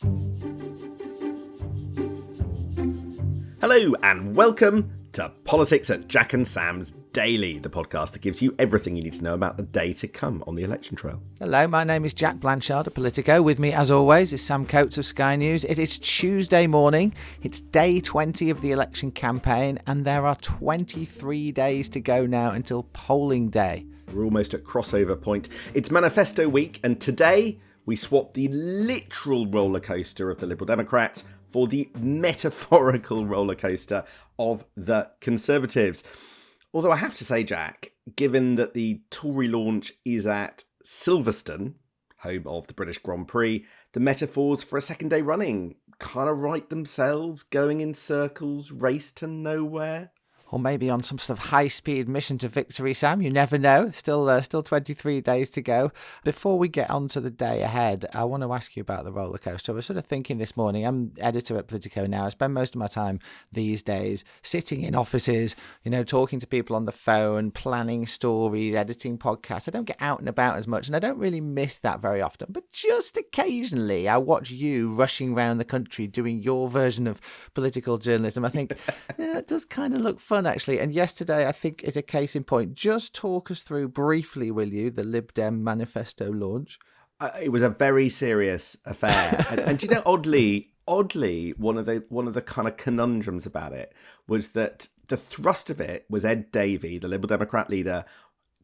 Hello and welcome to Politics at Jack and Sam's Daily, the podcast that gives you everything you need to know about the day to come on the election trail. Hello, my name is Jack Blanchard of Politico. With me, as always, is Sam Coates of Sky News. It is Tuesday morning. It's day 20 of the election campaign, and there are 23 days to go now until polling day. We're almost at crossover point. It's manifesto week, and today we swap the literal roller coaster of the Liberal Democrats for the metaphorical roller coaster of the Conservatives. Although I have to say, Jack, given that the Tory launch is at Silverstone, home of the British Grand Prix, the metaphors for a second day running kind of write themselves, going in circles, race to nowhere. Or maybe on some sort of high-speed mission to victory, Sam. You never know. Still 23 days to go. Before we get on to the day ahead, I want to ask you about the roller coaster. I was sort of thinking this morning, I'm editor at Politico now. I spend most of my time these days sitting in offices, talking to people on the phone, planning stories, editing podcasts. I don't get out and about as much, and I don't really miss that very often. But just occasionally, I watch you rushing around the country doing your version of political journalism. I think, it does kind of look fun, actually. And yesterday, I think, is a case in point. Just talk us through briefly, will you, the Lib Dem manifesto launch? It was a very serious affair. and oddly, one of the kind of conundrums about it was that the thrust of it was Ed Davey, the Liberal Democrat leader,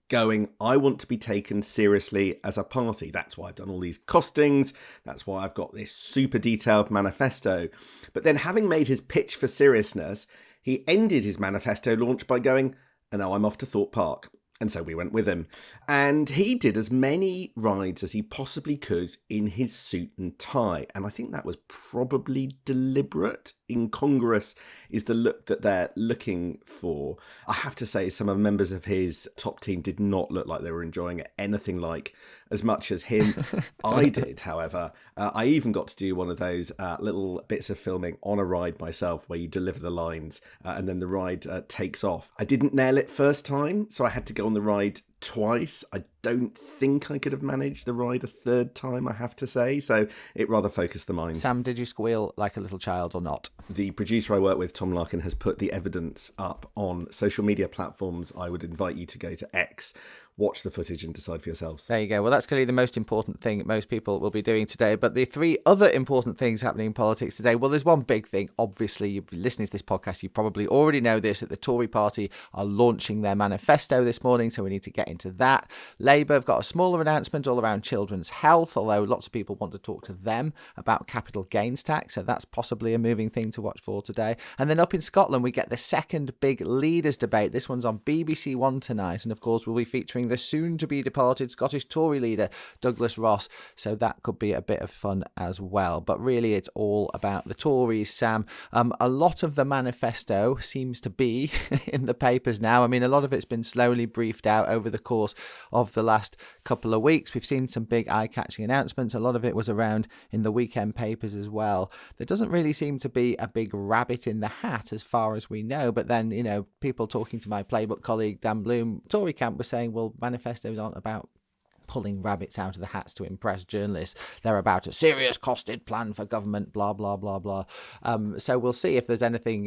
going, I want to be taken seriously as a party. That's why I've done all these costings. That's why I've got this super detailed manifesto. But then, having made his pitch for seriousness, he ended his manifesto launch by going, and now I'm off to Thorpe Park. And so we went with him. And he did as many rides as he possibly could in his suit and tie. And I think that was probably deliberate. Incongruous is the look that they're looking for. I have to say, some of the members of his top team did not look like they were enjoying it anything like as much as him. I did, however. I even got to do one of those little bits of filming on a ride myself where you deliver the lines and then the ride takes off. I didn't nail it first time, so I had to go on the ride twice. I don't think I could have managed the ride a third time, I have to say. So it rather focused the mind. Sam, did you squeal like a little child or not? The producer I work with, Tom Larkin, has put the evidence up on social media platforms. I would invite you to go to X, watch the footage and decide for yourselves. There you go. Well, that's clearly the most important thing most people will be doing today. But the three other important things happening in politics today, well, there's one big thing. Obviously, you've been listening to this podcast, you probably already know this, that the Tory party are launching their manifesto this morning, so we need to get into that. Labour have got a smaller announcement all around children's health, although lots of people want to talk to them about capital gains tax, so that's possibly a moving thing to watch for today. And then up in Scotland, we get the second big leaders debate. This one's on BBC One tonight, and of course we'll be featuring the soon-to-be-departed Scottish Tory leader, Douglas Ross, so that could be a bit of fun as well. But really, it's all about the Tories, Sam. A lot of the manifesto seems to be in the papers now. I mean, a lot of it's been slowly briefed out over the course of the last couple of weeks. We've seen some big eye-catching announcements. A lot of it was around in the weekend papers as well. There doesn't really seem to be a big rabbit in the hat as far as we know. But then, people talking to my Playbook colleague, Dan Bloom, Tory camp, was saying, well, manifestos aren't about pulling rabbits out of the hats to impress journalists. They're about a serious costed plan for government, blah, blah, blah, blah. So we'll see if there's anything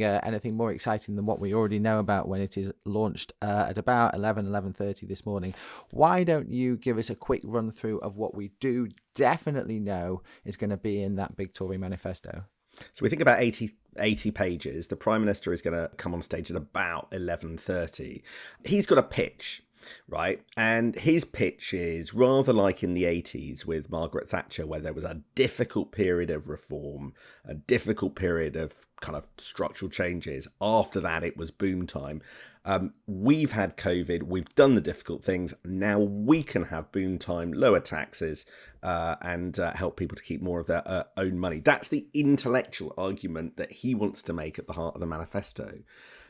more exciting than what we already know about when it is launched at about 11:30 this morning. Why don't you give us a quick run through of what we do definitely know is going to be in that big Tory manifesto? So we think about 80 pages. The Prime Minister is going to come on stage at about 11:30. He's got a pitch, right? And his pitch is rather like in the 80s with Margaret Thatcher, where there was a difficult period of reform, a difficult period of kind of structural changes. After that, it was boom time. We've had COVID, we've done the difficult things. Now we can have boom time, lower taxes, and help people to keep more of their own money. That's the intellectual argument that he wants to make at the heart of the manifesto.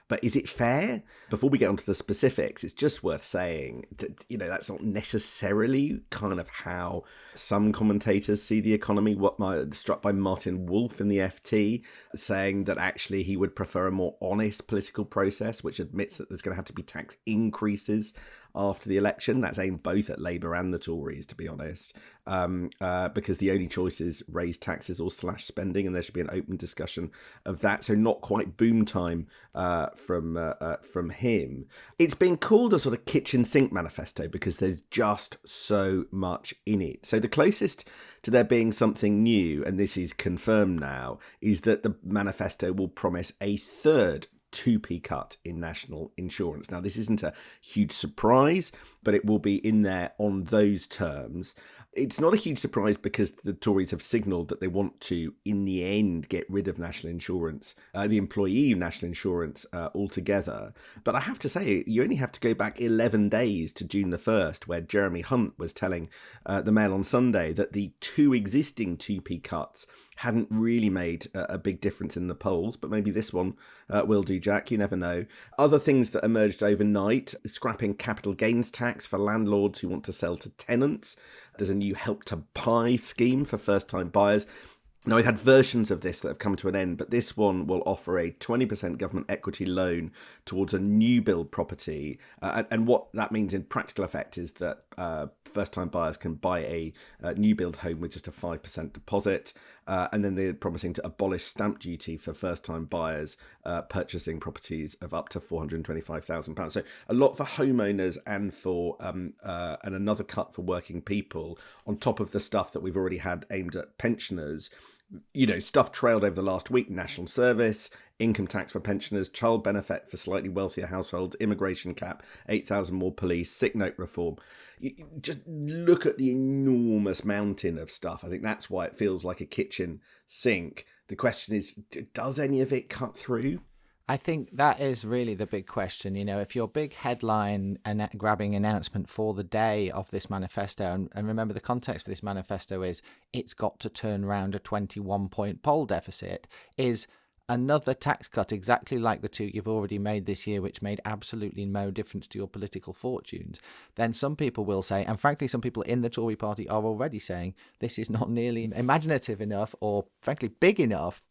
But is it fair? Before we get onto the specifics, it's just worth saying that, that's not necessarily kind of how some commentators see the economy. What struck by Martin Wolf in the FT, saying that actually he would prefer a more honest political process, which admits that there's going to have to be tax increases after the election. That's aimed both at Labour and the Tories, to be honest, because the only choice is raise taxes or slash spending, and there should be an open discussion of that. So not quite boom time from him. It's been called a sort of kitchen sink manifesto because there's just so much in it. So the closest to there being something new, and this is confirmed now, is that the manifesto will promise a third 2p cut in national insurance. Now, this isn't a huge surprise, but it will be in there on those terms. It's not a huge surprise because the Tories have signalled that they want to, in the end, get rid of national insurance, the employee national insurance altogether. But I have to say, you only have to go back 11 days to June the 1st, where Jeremy Hunt was telling the Mail on Sunday that the two existing 2p cuts hadn't really made a big difference in the polls, but maybe this one will do, Jack. You never know. Other things that emerged overnight: scrapping capital gains tax for landlords who want to sell to tenants. There's a new Help to Buy scheme for first-time buyers. Now, we've had versions of this that have come to an end, but this one will offer a 20% government equity loan towards a new build property. And what that means in practical effect is that first-time buyers can buy a new build home with just a 5% deposit. And then they're promising to abolish stamp duty for first-time buyers purchasing properties of up to £425,000. So a lot for homeowners and for and another cut for working people on top of the stuff that we've already had aimed at pensioners. You know, stuff trailed over the last week: national service, income tax for pensioners, child benefit for slightly wealthier households, immigration cap, 8,000 more police, sick note reform. You just look at the enormous mountain of stuff. I think that's why it feels like a kitchen sink. The question is, does any of it cut through? I think that is really the big question. You know, if your big headline and grabbing announcement for the day of this manifesto, and remember the context for this manifesto is it's got to turn around a 21-point poll deficit, is another tax cut exactly like the two you've already made this year, which made absolutely no difference to your political fortunes, then some people will say, and frankly some people in the Tory party are already saying, this is not nearly imaginative enough or frankly big enough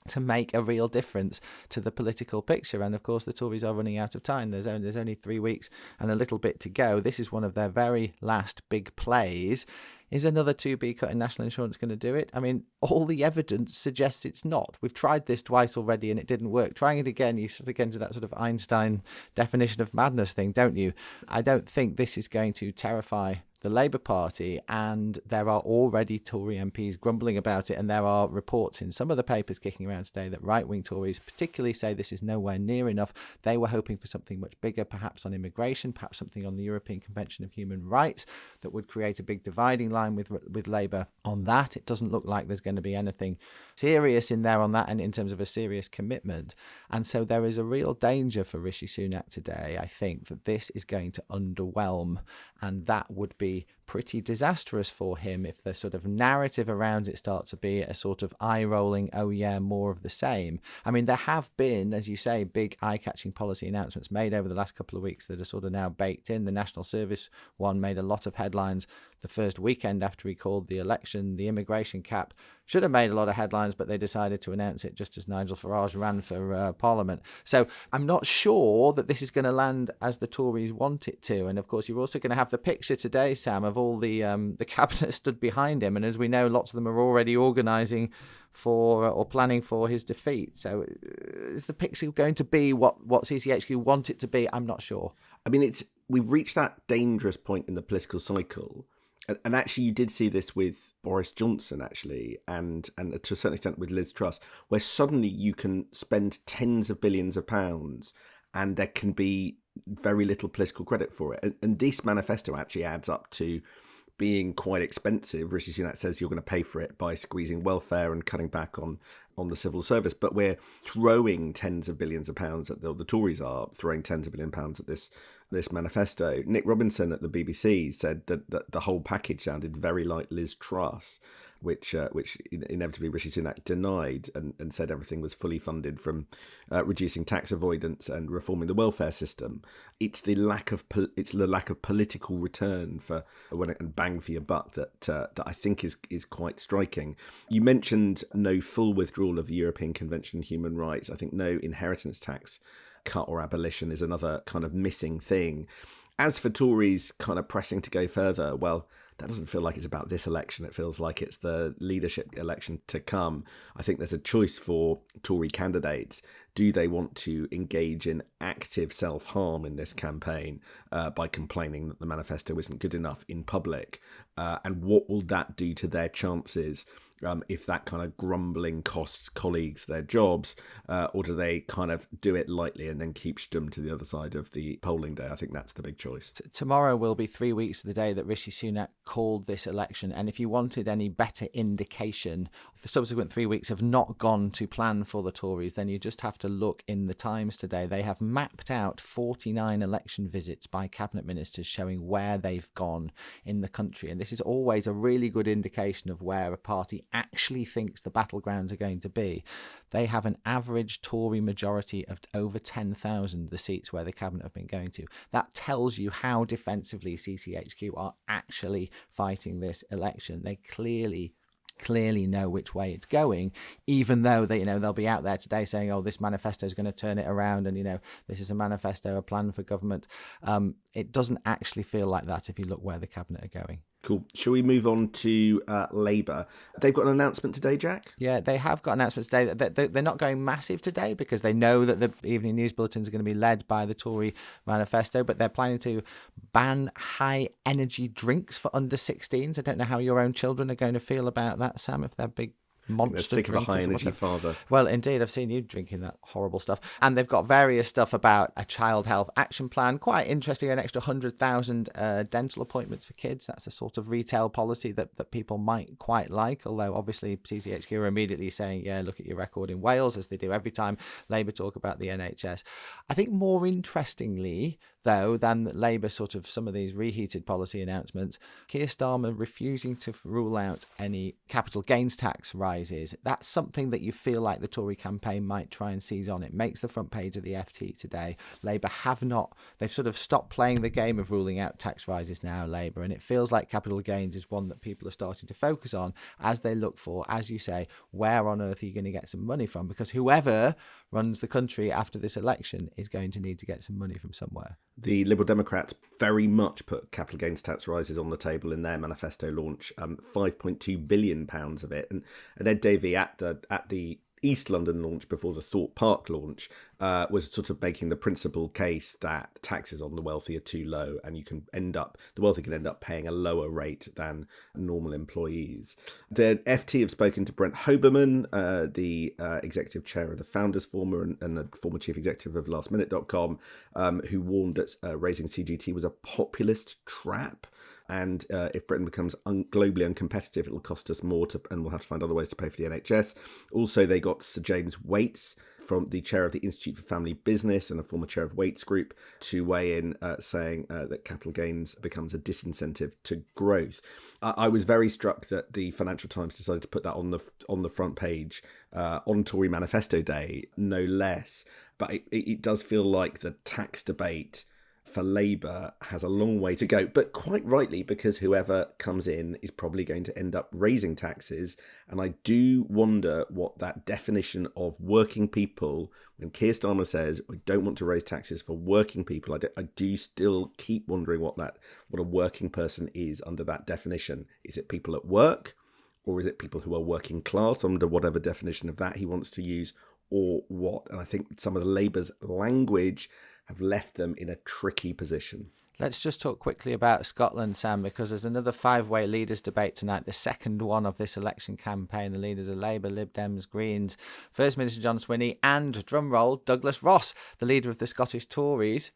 to make a real difference to the political picture. And of course the Tories are running out of time. There's only 3 weeks and a little bit to go. This is one of their very last big plays. Is another 2B cut in national insurance going to do it? I mean, all the evidence suggests it's not. We've tried this twice already and it didn't work. Trying it again, you sort of get into that sort of Einstein definition of madness thing, don't you? I don't think this is going to terrify the Labour Party, and there are already Tory MPs grumbling about it, and there are reports in some of the papers kicking around today that right-wing Tories particularly say this is nowhere near enough. They were hoping for something much bigger, perhaps on immigration, perhaps something on the European Convention of Human Rights that would create a big dividing line with Labour on that. It doesn't look like there's going to be anything serious in there on that, and in terms of a serious commitment. And so there is a real danger for Rishi Sunak today, I think, that this is going to underwhelm, and that would be pretty disastrous for him if the sort of narrative around it starts to be a sort of eye-rolling, oh yeah, more of the same. I mean, there have been, as you say, big eye-catching policy announcements made over the last couple of weeks that are sort of now baked in. The national service one made a lot of headlines the first weekend after he called the election. The immigration cap should have made a lot of headlines, but they decided to announce it just as Nigel Farage ran for Parliament. So I'm not sure that this is going to land as the Tories want it to. And of course, you're also going to have the picture today, Sam, of all the cabinet stood behind him. And as we know, lots of them are already organising for or planning for his defeat. So is the picture going to be what CCHQ want it to be? I'm not sure. I mean, we've reached that dangerous point in the political cycle. And actually, you did see this with Boris Johnson, actually, and to a certain extent with Liz Truss, where suddenly you can spend tens of billions of pounds and there can be very little political credit for it. And this manifesto actually adds up to being quite expensive. Rishi Sunak says you're going to pay for it by squeezing welfare and cutting back on the civil service. But we're throwing tens of billions of pounds at the Tories are throwing tens of billion pounds at this manifesto. Nick Robinson at the BBC said that the whole package sounded very like Liz Truss, which inevitably Rishi Sunak denied and said everything was fully funded from reducing tax avoidance and reforming the welfare system. It's the lack of political return and bang for your buck that I think is quite striking. You mentioned no full withdrawal of the European Convention on Human Rights. I think no inheritance tax cut or abolition is another kind of missing thing. As for Tories kind of pressing to go further, well, that doesn't feel like it's about this election. It feels like it's the leadership election to come. I think there's a choice for Tory candidates. Do they want to engage in active self-harm in this campaign by complaining that the manifesto isn't good enough in public? And what will that do to their chances if that kind of grumbling costs colleagues their jobs, or do they kind of do it lightly and then keep Stum to the other side of the polling day? I think that's the big choice. Tomorrow will be 3 weeks to the day that Rishi Sunak called this election, and if you wanted any better indication, the subsequent 3 weeks have not gone to plan for the Tories, then you just have to look in the Times today. They have mapped out 49 election visits by cabinet ministers showing where they've gone in the country, and this is always a really good indication of where a party actually thinks the battlegrounds are going to be. They have an average Tory majority of over 10,000, the seats where the cabinet have been going to. That tells you how defensively CCHQ are actually fighting this election. They clearly know which way it's going, even though they, they'll be out there today saying, oh, this manifesto is going to turn it around, and this is a manifesto, a plan for government. It doesn't actually feel like that if you look where the cabinet are going. Cool. Shall we move on to Labour? They've got an announcement today, Jack? Yeah, they have got an announcement today. They're not going massive today because they know that the evening news bulletins are going to be led by the Tory manifesto, but they're planning to ban high-energy drinks for under 16s. I don't know how your own children are going to feel about that, Sam, if they're big monster sick of a drinkers. high-energy father. Well, indeed, I've seen you drinking that horrible stuff. And they've got various stuff about a child health action plan. Quite interesting, an extra 100,000 dental appointments for kids. That's a sort of retail policy that people might quite like, although obviously CCHQ are immediately saying, yeah, look at your record in Wales, as they do every time Labour talk about the NHS. I think more interestingly, though, than Labour sort of some of these reheated policy announcements, Keir Starmer refusing to rule out any capital gains tax rises. That's something that you feel like the Tory campaign might try and seize on. It makes the front page of the FT today. Labour have not, they've sort of stopped playing the game of ruling out tax rises now, Labour, and it feels like capital gains is one that people are starting to focus on as they look for, as you say, where on earth are you going to get some money from? Because whoever runs the country after this election is going to need to get some money from somewhere. The Liberal Democrats very much put capital gains tax rises on the table in their manifesto launch, £5.2 billion of it. And Ed Davey at the East London launch before the Thorpe Park launch was sort of making the principal case that taxes on the wealthy are too low, and the wealthy can end up paying a lower rate than normal employees. The FT have spoken to Brent Hoberman, the executive chair of the Founders Forum and the former chief executive of lastminute.com, who warned that raising CGT was a populist trap. And if Britain becomes globally uncompetitive, it'll cost us more, and we'll have to find other ways to pay for the NHS. Also, they got Sir James Waits, from the chair of the Institute for Family Business and a former chair of Waits Group, to weigh in saying that capital gains becomes a disincentive to growth. I was very struck that the Financial Times decided to put that on the front page on Tory Manifesto Day, no less. But it does feel like the tax debate for Labour has a long way to go, but quite rightly, because whoever comes in is probably going to end up raising taxes. And I do wonder what that definition of working people, when Keir Starmer says, I don't want to raise taxes for working people, I do still keep wondering what a working person is under that definition. Is it people at work, or is it people who are working class under whatever definition of that he wants to use, or what? And I think some of the Labour's language have left them in a tricky position. Let's just talk quickly about Scotland, Sam, because there's another five-way leaders debate tonight, the second one of this election campaign. The leaders are Labour, Lib Dems, Greens, First Minister John Swinney, and, drumroll, Douglas Ross, the leader of the Scottish Tories.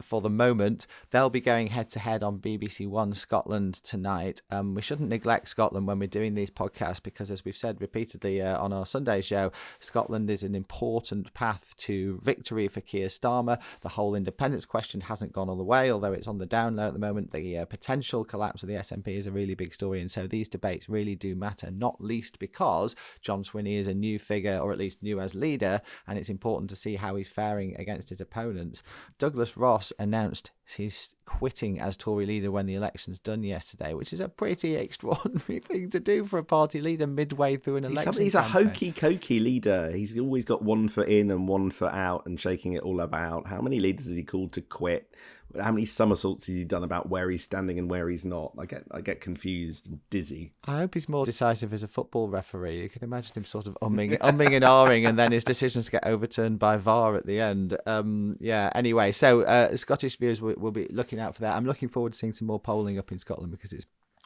For the moment, they'll be going head-to-head on BBC One Scotland tonight. We shouldn't neglect Scotland when we're doing these podcasts because, as we've said repeatedly on our Sunday show, Scotland is an important path to victory for Keir Starmer. The whole independence question hasn't gone all the way, although it's on the down low at the moment. The potential collapse of the SNP is a really big story, and so these debates really do matter, not least because John Swinney is a new figure, or at least new as leader, and it's important to see how he's faring against his opponents. Douglas Ross announced he's quitting as Tory leader when the election's done yesterday, which is a pretty extraordinary thing to do for a party leader midway through an election. He's a hokey-cokey leader. He's always got one foot in and one foot out and shaking it all about. How many leaders has he called to quit? How many somersaults has he done about where he's standing and where he's not? I get confused and dizzy. I hope he's more decisive as a football referee. You can imagine him sort of umming and ahhing, and then his decisions get overturned by VAR at the end. Anyway, so Scottish viewers will be looking out for that. I'm looking forward to seeing some more polling up in Scotland because it's,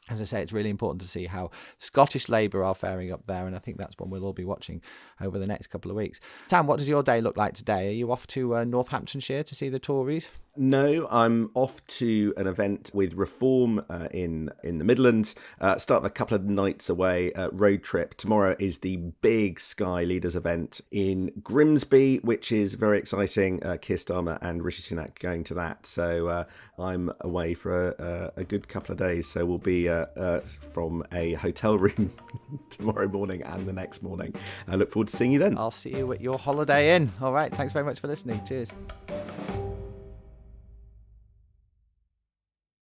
as I say, it's really important to see how Scottish Labour are faring up there, and I think that's one we'll all be watching over the next couple of weeks. Sam, what does your day look like today? Are you off to Northamptonshire to see the Tories? No, I'm off to an event with Reform in the Midlands. Start a couple of nights away, road trip. Tomorrow is the big Sky Leaders event in Grimsby, which is very exciting. Keir Starmer and Rishi Sunak going to that. So I'm away for a good couple of days. So we'll be from a hotel room tomorrow morning and the next morning. I look forward to seeing you then. I'll see you at your Holiday Inn. All right, thanks very much for listening. Cheers.